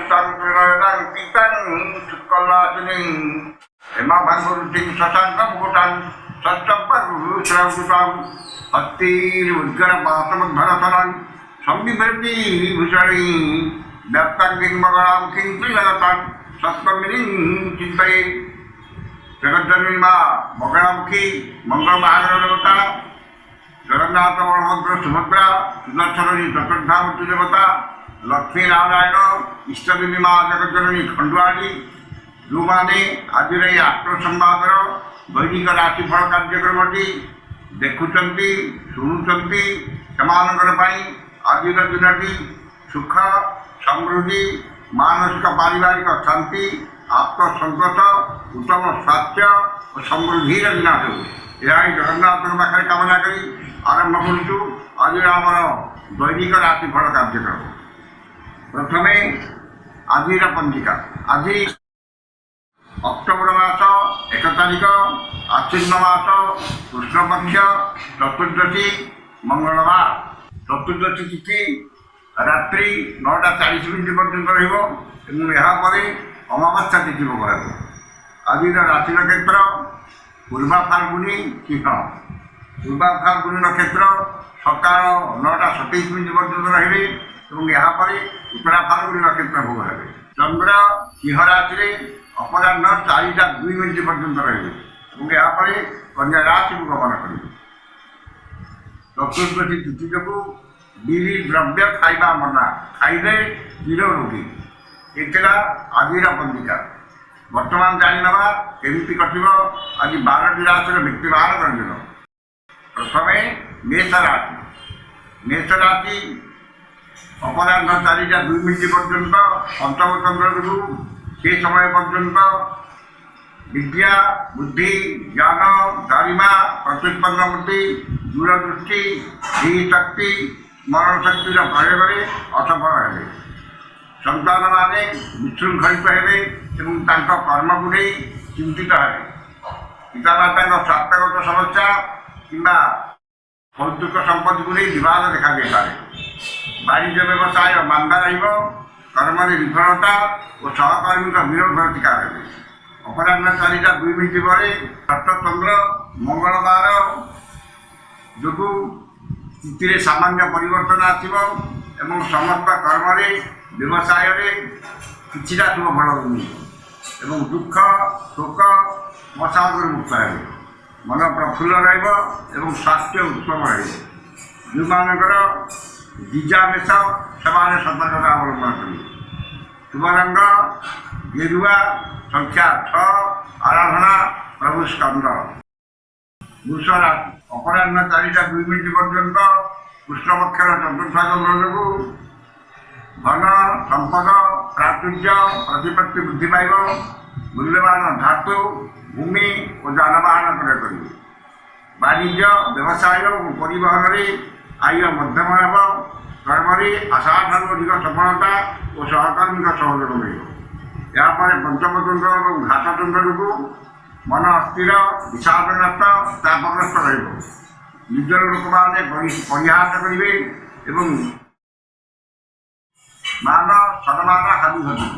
tutan kenalan pitan sekolah sini emang bangun ting sasangkam hutan sasangkam serang hati udara bahasa bharatanan sambil berdi busari datang king magaram king pilatan satpamining cintai jagat janima magaramki mangal maharata Jagannath Balabhadra Subhadra Sudarshani चतुर्धामूर्ति देवता लक्ष्मी नारायण इष्टदेवी माँ जगज्जननी खंडुआली जो मैंने आज आत्म संवादर दैनिक राशिफल कार्यक्रमटी देखुंट शुणुंट से आज दिनटी सुख समृद्धि मानसिक पारिवारिक शांति आत्मसंतोष उत्तम स्वास्थ्य और समृद्धि दिन हो यह जगन्नाथ पाखे कामना करी आरंभ करूँ आज आम दैनिक राशिफल कार्यक्रम प्रथम आज पंजिका आज अक्टोबर मास 1 तारिख आश्विन मास कृष्णपक्ष चतुर्दशी मंगलवार चतुर्दशी तिथि रात्रि 9:40 पर्यंत रहा अमावस्या तिथि भोग आज राशि नक्षत्र पूर्वा फाल्गुनी सिंह पूर्वा फाल्गुनी नक्षत्र सकाल 9:27 पर्यंत रही यापर उत्तरा फाल्गुनी नक्षत्र भोग हे चंद्र सिंह राशि अपराह 4:02 पर्यंत रही यापर कन्या राशि को गमन करेंगे चतुर्दशी तिथि जो बिरी द्रव्य खाइबा मना खाइले चिर रोगी एटा आज पंजिका बर्तमान जाणीना केमती कटो आज 12टी राशि व्यक्ति बाहर कर प्रथम मेष राशि अपराह 4:02 पर्यंत पंचम चंद्र जो से समय पर्यंत विद्या बुद्धि ज्ञान गारिमा प्रत्युत्पन्न बुद्धि दूरदृष्टि धीशक्ति स्मरण शक्तिर प्रयोग असफल हे संतान माने विशृंखलित हे कर्म को नहीं चिंतित हे पितामाता स्वास्थ्यगत समस्या किंबा पैतृक संपत्ति को नहीं विवाद देखा दे पारे वाणिज्य व्यवसाय मांदा कर्म विफलता और सहकर्मी विरोध शिकार हे अपराह 4:02 पर सप्तचंद्र मंगलवार जो स्थिति सामान्य परिवर्तन आसव समस्त कर्म व्यवसाय किछिटा शुभ फल दुख शोक मसागर मुक्त हे मन प्रफुल्ल रहा स्वास्थ्य उत्तम हे जो मानकर बीजामेश से सतर्कता अवलंबन करेंगे शुभ रंग गेरुआ संख्या 6 आराधना प्रभु स्कंद वृष राशि अपराह 4:02 पर्यंत कृष्णपक्षर चतुर्थ चंद्र जो धन संपद प्राचुर्य प्रतिपत्ति वृद्धि पाइब मूल्यवान धातु भूमि और जानवाहन क्रय करेंगे वाणिज्य व्यवसाय और परिवहन आय मध्यम हो कर्म असाधारण अधिक सफलता और सहकर्मी सहयोग मिले यापर पंचम चंद्र और घात चंद्र जो मन अस्थिर विषादग्रस्त चापग्रस्त निजर लोक मैंने परिहास करेंगे मान सम्मान हानि घटे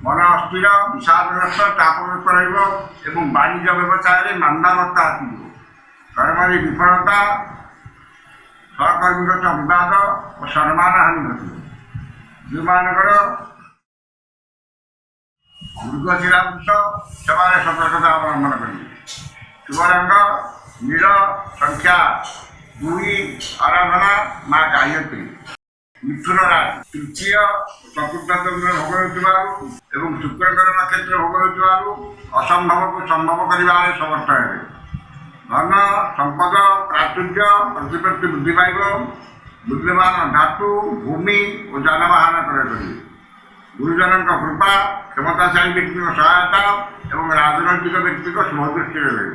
मन अस्थिर विषादग्रस्त चापग्रस्त वाणिज्य व्यवसाय मांदावस्था आसो कर्म विफलता सहकर्मी विवाद और सम्मान हानि घटे जो मानकर मृगशिरांश से सतर्कता अवलंबन करेंगे शुभ रंग नील संख्या 2 आराधना माँ गायत्री मिथुन राशि तृतीय चतुर्थ चंद्र भोग हो शुक्रकर नक्षत्र भोग हो असंभव को संभव करने समर्थ हे धन संपद प्राचुर्य प्रतिपत्ति वृद्धि पाइब मूल्यवान धातु भूमि और जानवाहन क्रय करेंगे गुरुजन कृपा क्षमताशाली व्यक्ति सहायता और राजनैतिक व्यक्ति शुभ दृष्टि रहे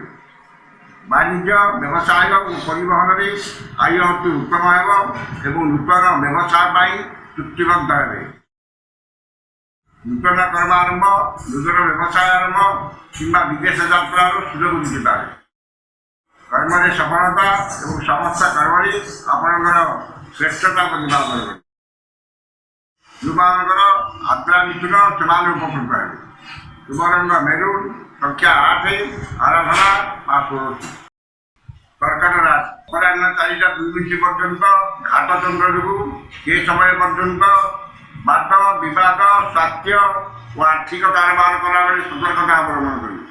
वाणिज्य व्यवसाय और परिवहन आय अति उत्तम हो नूतन व्यवसाय चुक्तिबद्ध हे नूतन कर्मारंभ नूतन व्यवसाय आरंभ कि विदेश यात्रा सुजोग मिल पाए कर्म सफलता और समस्त कर्म आपणकर श्रेष्ठता प्रतिभा कर ଯେଉଁମାନଙ୍କର ଆଦ୍ରା ମିଥୁନ ସେମାନେ ଉପକୃତ ହେବେ। ଶୁଭ ରଙ୍ଗ ମେରୁନ୍, ସଂଖ୍ୟା 8, ଆରାଧନା ମା ଷୋଳଶୀ। କର୍କଟ ରାଶି ଅପରାହ୍ନ 4ଟା 2 ମିନିଟ୍ ପର୍ଯ୍ୟନ୍ତ ଘାତ ଚନ୍ଦ୍ର ଯୋଗୁଁ ଏ ସମୟ ପର୍ଯ୍ୟନ୍ତ ବାଦ, ବିବାଦ, ସ୍ୱାସ୍ଥ୍ୟ ଓ ଆର୍ଥିକ କାରବାର କଲାବେଳେ ସତର୍କତା ଅବଲମ୍ବନ କରିବେ।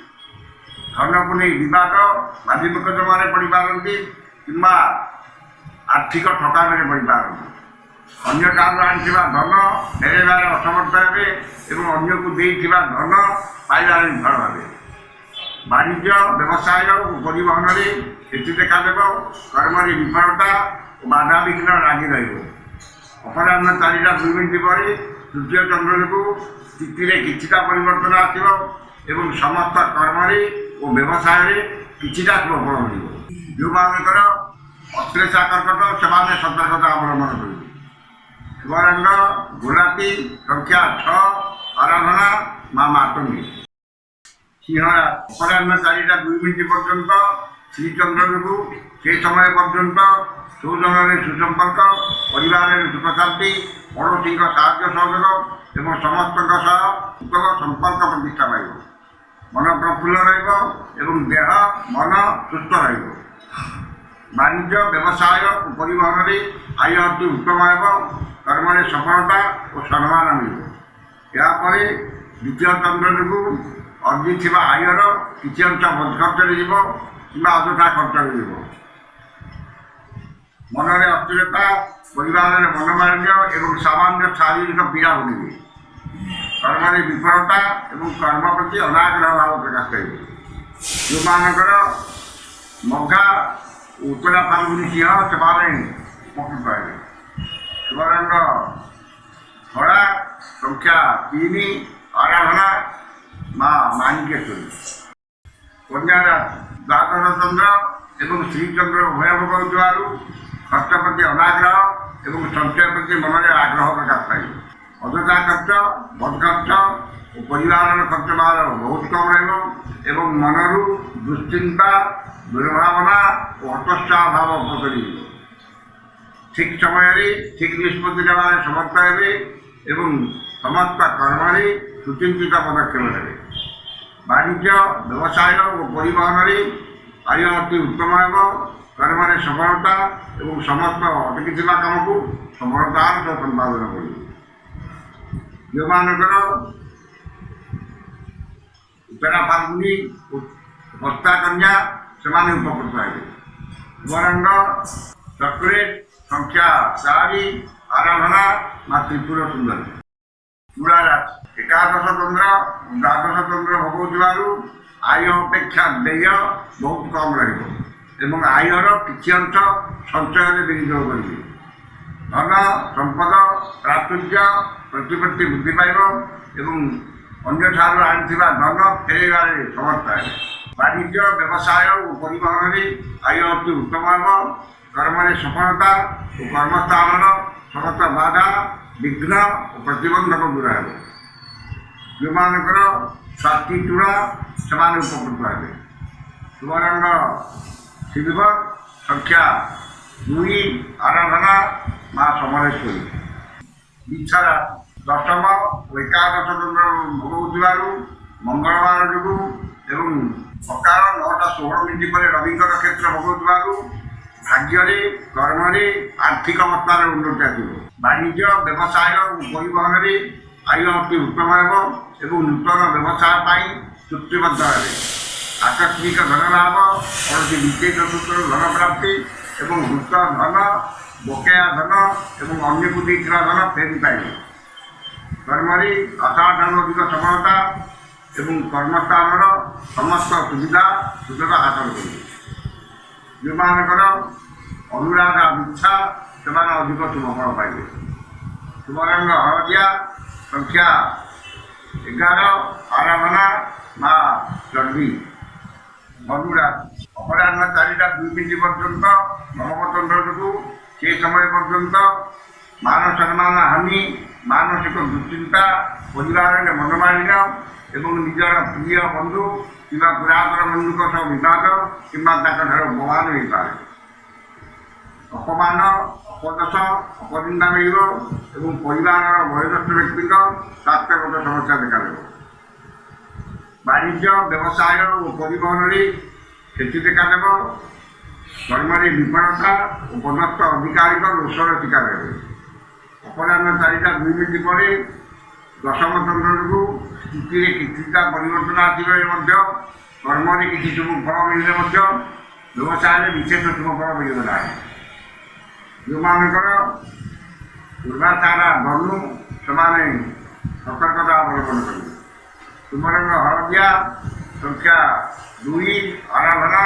ଧନକୁ ନେଇ ବିବାଦ, ବାଦି ମୁକଦ୍ଦମାରେ ପଡ଼ିପାରନ୍ତି କିମ୍ବା ଆର୍ଥିକ ଠକାମିରେ ପଡ଼ିପାରନ୍ତି। ଅନ୍ୟ କାହାକୁ ଆଣିଥିବା ଧନ ଫେରାଇବାରେ ଅସମର୍ଥ ହେବେ ଏବଂ ଅନ୍ୟକୁ ଦେଇଥିବା ଧନ ପାଇବାରେ ବିଫଳ ହେବେ। ବାଣିଜ୍ୟ, ବ୍ୟବସାୟ ଓ ପରିବହନରେ କ୍ଷତି ଦେଖାଦେବ। କର୍ମରେ ବିଫଳତା ଓ ବାଧାବିଘ୍ନ ଲାଗି ରହିବ। ଅପରାହ୍ନ 4ଟା 2 ମିନିଟ୍ ପରେ ତୃତୀୟ ଚନ୍ଦ୍ର ଯୋଗୁଁ ସ୍ଥିତିରେ କିଛିଟା ପରିବର୍ତ୍ତନ ଆସିବ ଏବଂ ସମସ୍ତ କର୍ମରେ ଓ ବ୍ୟବସାୟରେ କିଛିଟା ସୁଫଳ ମିଳିବ। ଯେଉଁମାନଙ୍କର ଅଶ୍ଳେଷା କର୍କଟ ସେମାନେ ସତର୍କତା ଅବଲମ୍ବନ କରିବେ। ଶୁଭ ରଙ୍ଗ ଗୋଲାପୀ, ସଂଖ୍ୟା 6, ଆରାଧନା ମା ମାତଙ୍ଗୀ। ସିଂହ ରାଶି ଅପରାହ୍ନ 4ଟା 2 ମିନିଟ୍ ପର୍ଯ୍ୟନ୍ତ ଶ୍ରୀଚନ୍ଦ୍ର ଯୋଗୁଁ ସେ ସମୟ ପର୍ଯ୍ୟନ୍ତ ସୌଜନ୍ୟରେ ସୁସମ୍ପର୍କ, ପରିବାରରେ ସୁଖଶାନ୍ତି, ପଡ଼ୋଶୀଙ୍କ ସାହାଯ୍ୟ ସହଯୋଗ ଏବଂ ସମସ୍ତଙ୍କ ସହ ଉତ୍ତମ ସମ୍ପର୍କ ପ୍ରତିଷ୍ଠା ପାଇବ। ମନ ପ୍ରଫୁଲ୍ଲ ରହିବ ଏବଂ ଦେହ ମନ ସୁସ୍ଥ ରହିବ। ବାଣିଜ୍ୟ, ବ୍ୟବସାୟ ଓ ପରିବହନରେ ଆୟ ଅତି ଉତ୍ତମ ହେବ। କର୍ମରେ ସଫଳତା ଓ ସମ୍ମାନ ମିଳିବ। ଏହାପରେ ଦ୍ୱିତୀୟ ଚନ୍ଦ୍ର ଯୋଗୁଁ ଅର୍ଜିଥିବା ଆୟର କିଛି ଅଂଶ ବଦଖର୍ଚ୍ଚରେ ଯିବ କିମ୍ବା ଅଯଥା ଖର୍ଚ୍ଚରେ ଯିବ। ମନରେ ଅସ୍ଥିରତା, ପରିବାରରେ ମନୋମାଳିନ୍ୟ ଏବଂ ସାମାନ୍ୟ ଶାରୀରିକ ପୀଡ଼ା ଭୋଗିବେ। କର୍ମରେ ବିଫଳତା ଏବଂ କର୍ମ ପ୍ରତି ଅନାଗ୍ରହ ଭାବ ପ୍ରକାଶ କରିବେ। ଯେଉଁମାନଙ୍କର ମଘା ଓ ଉତ୍ତରା ଫାଲ୍ଗୁନୀ ସିଂହ ସେମାନେ ଉପକୃତ ହେବେ। ଶୁଭ ରଙ୍ଗ ଧଳା, ସଂଖ୍ୟା 3, ଆରାଧନା ମା ମାଣିକେଶ୍ୱରୀ। କନ୍ୟା ରାଶି ଦ୍ୱାଦଶ ଚନ୍ଦ୍ର ଏବଂ ଶ୍ରୀଚନ୍ଦ୍ର ଉଭୟ ଭୋଗ ହେଉଥିବାରୁ ଖର୍ଚ୍ଚ ପ୍ରତି ଅନାଗ୍ରହ ଏବଂ ସଞ୍ଚୟ ପ୍ରତି ମନରେ ଆଗ୍ରହ ପ୍ରକାଶ ପାଇବ। ଅଯଥା ଖର୍ଚ୍ଚ, ବଦଖର୍ଚ୍ଚ ଓ ପରିବାରର ଖର୍ଚ୍ଚ ଭାର ବହୁତ କମ୍ ରହିବ ଏବଂ ମନରୁ ଦୁଶ୍ଚିନ୍ତା, ଦୁର୍ଭାବନା ଓ ହତୋତ୍ସାହ ଭାବ ଉପକରିଯିବ। ଠିକ୍ ସମୟରେ ଠିକ୍ ନିଷ୍ପତ୍ତି ନେବାରେ ସମର୍ଥ ହେବେ ଏବଂ ସମସ୍ତ କର୍ମରେ ସୁଚିନ୍ତିତ ପଦକ୍ଷେପ ନେବେ। ବାଣିଜ୍ୟ, ବ୍ୟବସାୟ ଓ ପରିବହନରେ ଆୟ ଅତି ଉତ୍ତମ ହେବ। କର୍ମରେ ସଫଳତା ଏବଂ ସମସ୍ତ ଅଟକିଥିବା କାମକୁ ସଫଳତାର ସହ ସମ୍ପାଦନ କରିବେ। ଯେଉଁମାନଙ୍କର ଉତ୍ତରା ଫାଲ୍ଗୁନୀ ଓ ହସ୍ତା କନ୍ୟା ସେମାନେ ଉପକୃତ ହେବେ। ଶୁଭ ରଙ୍ଗ ଚକୋଲେଟ୍, ସଂଖ୍ୟା 4, ଆରାଧନା ମା ତ୍ରିପୁର ସୁନ୍ଦରୀ। ତୁଳା ରାଶି ଏକାଦଶ ଚନ୍ଦ୍ର ଦ୍ୱାଦଶ ଚନ୍ଦ୍ର ଭୋଗୁଥିବାରୁ ଆୟ ଅପେକ୍ଷା ବ୍ୟୟ ବହୁତ କମ୍ ରହିବ ଏବଂ ଆୟର କିଛି ଅଂଶ ସଞ୍ଚୟରେ ବିନିଯୋଗ କରିବେ। ଧନ, ସମ୍ପଦ, ପ୍ରାଚୁର୍ଯ୍ୟ, ପ୍ରତିପତ୍ତି ବୃଦ୍ଧି ପାଇବ ଏବଂ ଅନ୍ୟଠାରୁ ଆଣିଥିବା ଧନ ଫେରାଇବାରେ ସମର୍ଥ ହେବେ। ବାଣିଜ୍ୟ, ବ୍ୟବସାୟ ଓ ପରିବହନରେ ଆୟ ଅତି ଉତ୍ତମ ହେବ। କର୍ମରେ ସଫଳତା ଓ କର୍ମସ୍ଥାନର ସମସ୍ତ ବାଧା, ବିଘ୍ନ ଓ ପ୍ରତିବନ୍ଧକ ଦୂର ହେବ। ଯେଉଁମାନଙ୍କର ସ୍ୱାସ୍ଥ୍ୟ ଚୂଡ଼ା ସେମାନେ ଉପକୃତ ହେବେ। ଶୁଭ ରଙ୍ଗ ସିଲଭର, ସଂଖ୍ୟା 2, ଆରାଧନା ମା ସମଲେଶ୍ୱରୀ। ବିଛା ରାଶି ଦଶମ ଓ ଏକାଦଶ ଚନ୍ଦ୍ର ଭୋଗ ହେଉଥିବାରୁ ମଙ୍ଗଳବାର ଯୋଗୁଁ ଏବଂ ସକାଳ 9ଟା 16 ମିନିଟ୍ ପରେ ରବିଙ୍କର କ୍ଷେତ୍ର ଭୋଗ ହେଉଥିବାରୁ ଭାଗ୍ୟରେ, କର୍ମରେ, ଆର୍ଥିକ ଅବସ୍ଥାରେ ଉନ୍ନତି ଆସିବ। ବାଣିଜ୍ୟ, ବ୍ୟବସାୟ ଓ ପରିବହନରେ ଆୟ ଅତି ଉତ୍ତମ ହେବ ଏବଂ ନୂତନ ବ୍ୟବସାୟ ପାଇଁ ଚୁକ୍ତିବଦ୍ଧ ହେବେ। ଆକସ୍ମିକ ଧନ ଲାଭ, କୌଣସି ବିଶେଷ ସୂତ୍ରରୁ ଧନ ପ୍ରାପ୍ତି ଏବଂ ହୃତ ଧନ, ବକେୟା ଧନ ଏବଂ ଅନ୍ୟକୁ ଦେଇଥିବା ଧନ ଫେରି ପାଇବେ। କର୍ମରେ ଆଶାଠାରୁ ଅଧିକ ସଫଳତା ଏବଂ କର୍ମସ୍ଥାନର ସମସ୍ତ ସୁବିଧା ସୁଯୋଗ ହାସଲ କରିବେ। ଯେଉଁମାନଙ୍କର ଅନୁରାଗ ଇଚ୍ଛା ସେମାନେ ଅଧିକ ଶୁଭଫଳ ପାଇବେ। ଶୁଭ ରଙ୍ଗ ହଳଦିଆ, ସଂଖ୍ୟା 11, ଆରାଧନା ମା ଚଣ୍ଡୀ। ଧନୁ ରାଶି ଅପରାହ୍ନ 4ଟା 2 ମିନିଟ୍ ପର୍ଯ୍ୟନ୍ତ ନବମଚନ୍ଦ୍ର ଯୋଗୁଁ ସେ ସମୟ ପର୍ଯ୍ୟନ୍ତ ମାନ ସମ୍ମାନ ହାନି, ମାନସିକ ଦୁଶ୍ଚିନ୍ତା, ପରିବାରରେ ମନୋମାଳିନ୍ୟ ଏବଂ ନିଜର ପ୍ରିୟ ବନ୍ଧୁ କିମ୍ବା ପୁରାତନ ବନ୍ଧୁଙ୍କ ସହ ବିବାଦ କିମ୍ବା ତାଙ୍କଠାରୁ ଅପମାନ ହୋଇପାରେ। ଅପମାନ ଅପଦୋଷ ଅପନିନ୍ଦା ମିଳିବ ଏବଂ ପରିବାରର ବୟୋଜ୍ୟେଷ୍ଠ ବ୍ୟକ୍ତିଙ୍କ ସ୍ୱାସ୍ଥ୍ୟଗତ ସମସ୍ୟା ଦେଖାଦେବ। ବାଣିଜ୍ୟ ବ୍ୟବସାୟ ଓ ପରିବହନରେ କ୍ଷତି ଦେଖାଦେବ। କର୍ମରେ ବିଫଳତା ଓ ପଦସ୍ଥ ଅଧିକାରୀଙ୍କ ଦୋଷର ଶିକାର ହେବେ। ଅପରାହ୍ନ 4ଟା 2 ମିନିଟ୍ ପରେ ଦଶମ ଚନ୍ଦ୍ରକୁ ସ୍ଥିତିରେ କିଛିଟା ପରିବର୍ତ୍ତନ ଆସିବେ ମଧ୍ୟ କର୍ମରେ କିଛି ଶୁଭ ଫଳ ମିଳିଲେ ମଧ୍ୟ ବ୍ୟବସାୟରେ ବିଶେଷ ଶୁଭ ଫଳ ମିଳିବ ନାହିଁ। ଯେଉଁମାନଙ୍କର ପୂର୍ବାଚାରା ଧନୁ ସେମାନେ ସତର୍କତା ଅବଲମ୍ବନ କରିବେ। ତୁମରଙ୍କ ହଳଦିଆ ସଂଖ୍ୟା 2 ଆରାଧନା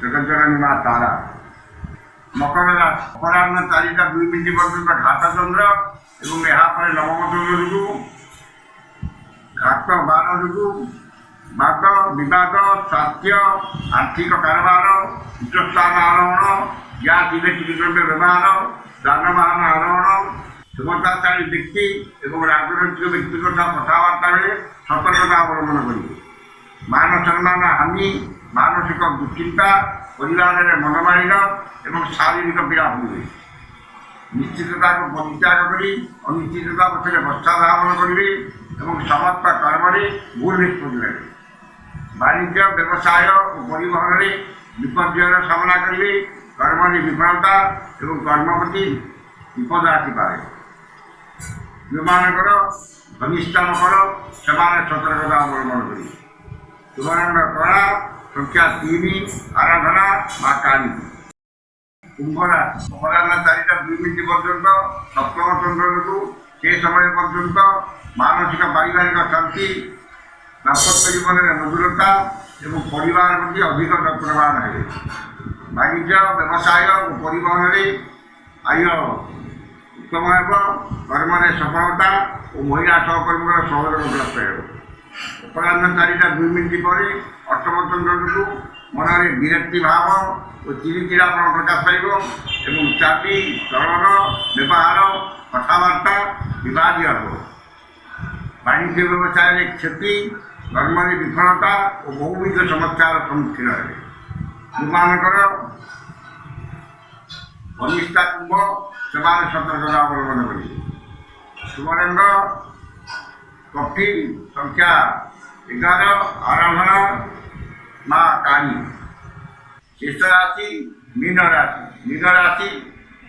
ଜଗଜ୍ଜନନୀ ମା ତାରା। ମକର ରାଶି ଅପରାହ୍ନ 4ଟା 2 ମିନିଟ୍ ପର୍ଯ୍ୟନ୍ତ ଘାତ ଚନ୍ଦ୍ର ଏବଂ ଏହାପରେ ନବମ ଚନ୍ଦ୍ର ଯୋଗୁଁ ଘାତ 12 ଯୋଗୁଁ ବାଦ ବିବାଦ ସ୍ୱାସ୍ଥ୍ୟ ଆର୍ଥିକ କାରବାର ଉଚ୍ଚସ୍ଥାନ ଆରୋହଣ ଗ୍ୟାସ୍ ଇଲେକ୍ଟ୍ରିକ୍ ଦ୍ରବ୍ୟ ବ୍ୟବହାର ଯାନବାହନ ଆରୋହଣ କ୍ଷମତାଶାଳୀ ବ୍ୟକ୍ତି ଏବଂ ରାଜନୈତିକ ବ୍ୟକ୍ତିଙ୍କ ସହ କଥାବାର୍ତ୍ତା ବେଳେ ସତର୍କତା ଅବଲମ୍ବନ କରିବେ। ମାନ ସମ୍ମାନ ହାନି ମାନସିକ ଦୁଶ୍ଚିନ୍ତା ପରିବାରରେ ମନମାଳିନ ଏବଂ ଶାରୀରିକ ପୀଡ଼ା ହୁଏ। ନିଶ୍ଚିତତାକୁ ପରିତ୍ୟାଗ କରି ଅନିଶ୍ଚିତତା ପଛରେ ପଶ୍ଚାଧାବନ କରିବେ ଏବଂ ସମସ୍ତ କର୍ମରେ ଭୁଲ ନିଷ୍ପତ୍ତି ନେବେ। ବାଣିଜ୍ୟ ବ୍ୟବସାୟ ଓ ପରିବହନରେ ବିପର୍ଯ୍ୟୟର ସାମ୍ନା କରିବେ। କର୍ମରେ ବିଫଳତା ଏବଂ କର୍ମ ପ୍ରତି ବିପଦ ଆସିପାରେ। ଯେଉଁମାନଙ୍କର ଧନିଷ୍ଠା ମକର ସେମାନେ ସତର୍କତା ଅବଲମ୍ବନ କରିବେ। ତୁମରଙ୍କ କଳା ସଂଖ୍ୟା 3 ଆରାଧନା ମା କାଳୀ। କୁମ୍ଭ ରାଶି ଅପରାହ୍ନ 4ଟା 2 ମିନିଟ୍ ପର୍ଯ୍ୟନ୍ତ ସପ୍ତମ ଚନ୍ଦ୍ରକୁ ସେ ସମୟ ପର୍ଯ୍ୟନ୍ତ ମାନସିକ ପାରିବାରିକ ଶାନ୍ତି ଦାମ୍ପତ୍ୟ ଜୀବନରେ ମଧୁରତା ଏବଂ ପରିବାର ପ୍ରତି ଅଧିକ ଯତ୍ନବାନ ହେବେ। ବାଣିଜ୍ୟ ବ୍ୟବସାୟ ଓ ପରିବହନରେ ଆୟ ଉତ୍ତମ ହେବ। କର୍ମରେ ସଫଳତା ଓ ମହିଳା ସହକର୍ମୀଙ୍କର ସହଯୋଗ ପ୍ରାପ୍ତ ହେବ। ଅପରାହ୍ନ 4ଟା 2 ମିନିଟ୍ ପରେ ଅଷ୍ଟମ ଚନ୍ଦ୍ରକୁ ମନରେ ବିରକ୍ତି ଭାବ ଓ ଚିଡ଼ିଚିଡ଼ାପଣ ପ୍ରକାଶ ପାଇବ ଏବଂ ଚାଲି ଚଳନ ବ୍ୟବହାର କଥାବାର୍ତ୍ତା ବିବାଦୀୟ ହେବ। ବାଣିଜ୍ୟ ବ୍ୟବସାୟରେ କ୍ଷତି କର୍ମରେ ବିଫଳତା ଓ ବହୁବିଧ ସମସ୍ୟାର ସମ୍ମୁଖୀନ ହେବେ। ଯେଉଁମାନଙ୍କର ଅନିଷ୍ଠା କୁମ୍ଭ ସେମାନେ ସତର୍କତା ଅବଲମ୍ବନ କରିବେ। ତୁମରଙ୍କ କଫି ସଂଖ୍ୟା 11 ଆରାଧନା ମା କାଳୀ। ଶେଷ ରାଶି ମୀନ ରାଶି। ମୀନ ରାଶି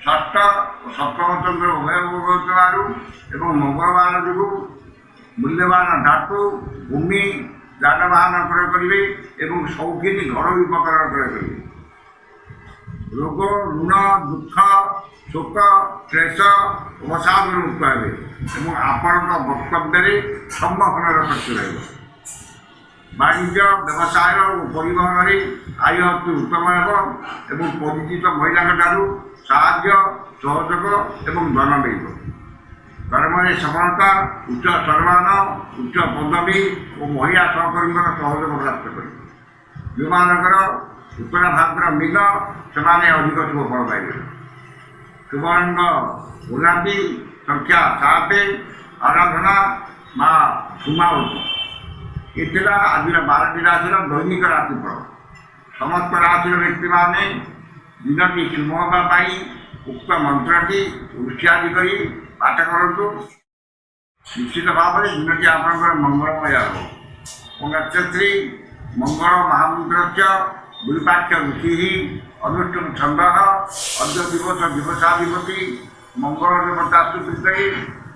ଷଷ୍ଠ ଓ ସପ୍ତମ ଚନ୍ଦ୍ର ଉଭୟ ହେଉଥିବାରୁ ଏବଂ ମଙ୍ଗଳବାର ଯୋଗୁଁ ମୂଲ୍ୟବାନ ଧାତୁ ଭୂମି ଯାନବାହନ କ୍ରୟ କରିବେ ଏବଂ ସୌଖିନୀ ଘରୋଇ ଉପକରଣ କ୍ରୟ କରିବେ। ରୋଗ ଋଣ ଦୁଃଖ ଶୋକ କ୍ଲେଶ ଅବସାଦରୁ ମୁକ୍ତ ହେବେ ଏବଂ ଆପଣଙ୍କ ବକ୍ତବ୍ୟରେ ସମ୍ମୋହନର ଶକ୍ତି ରହିବ। ବାଣିଜ୍ୟ ବ୍ୟବସାୟ ଓ ପରିବହନରେ ଆୟ ଅତି ଉତ୍ତମ ହେବ ଏବଂ ପରିଚିତ ମହିଳାଙ୍କଠାରୁ ସାହାଯ୍ୟ ସହଯୋଗ ଏବଂ ଧନ ମିଳିବ। କର୍ମରେ ସଫଳତା ଉଚ୍ଚ ସମ୍ମାନ ଉଚ୍ଚ ପଦବୀ ଓ ମହିଳା ସହକର୍ମୀଙ୍କର ସହଯୋଗ ପ୍ରାପ୍ତ କରିବେ। ଯେଉଁମାନଙ୍କର ଉତ୍ତର ଭାଦ୍ର ମୀନ ସେମାନେ ଅଧିକ ଶୁଭ ଫଳ ପାଇବେ। ଶୁଭ ରଙ୍ଗ ଗୋଲାପୀ ସଂଖ୍ୟା 7 ଆରାଧନା ମା ସୁମାବତୀ। ଏ ଥିଲା ଆଜିର 12ଟି ରାଶିର ଦୈନିକ ରାଶିଫଳ। ସମସ୍ତ ରାଶିର ବ୍ୟକ୍ତିମାନେ ଦିନଟି ଶୁଭ ହେବା ପାଇଁ ଉକ୍ତ ମନ୍ତ୍ରଟି ଉତ୍ସାହିତ କରି ପାଠ କରନ୍ତୁ। ନିଶ୍ଚିତ ଭାବରେ ଦିନଟି ଆପଣଙ୍କର ମଙ୍ଗଳମୟ ହେବ। ନକ୍ଷତ୍ରୀ ମଙ୍ଗଳ ମହାମନ୍ତ୍ରସ୍ୟ ଦୁର୍ପାକ୍ଷ ଋଷି ଅନୁଷ୍ଠୁପ ଛନ୍ଦ ଅଦ୍ୟ ଦିବସ ଦିବସାଧିପତି ମଙ୍ଗଳ ଦେବତା ସ୍ତୁତି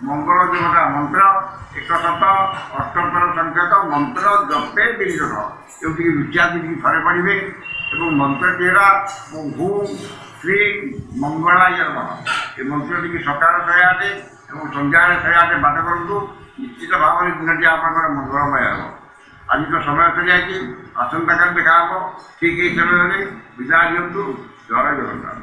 ମଙ୍ଗଳ ଦେବତା ମନ୍ତ୍ର 108 ସଂଖ୍ୟକ ମନ୍ତ୍ର ଜପେ ବିନିଯୋଗ। ଯେଉଁଠିକି ରୁଚିଆଦି ଟିକେ ଥରେ ପଡ଼ିବେ ଏବଂ ମନ୍ତ୍ରଟି ହେଲା ହୁ ଶ୍ରୀ ମଙ୍ଗଳାୟ ନମଃ। ଏ ମନ୍ତ୍ରଟିକି ସକାଳ 108 ଏବଂ ସନ୍ଧ୍ୟାବେଳେ 108 ପାଠ କରନ୍ତୁ। ନିଶ୍ଚିତ ଭାବରେ ଦିନଟି ଆପଣଙ୍କର ମଙ୍ଗଳମୟ ହେବ। ଆଜି ତ ସମୟ ସରିଯାଇଛି। ଆସନ୍ତାକାଲି ଦେଖା ହେବ ଠିକ୍ ଏହି ସମୟରେ। ବିଦାୟ ଦିଅନ୍ତୁ। ଜୟ ଜଗନ୍ନାଥ।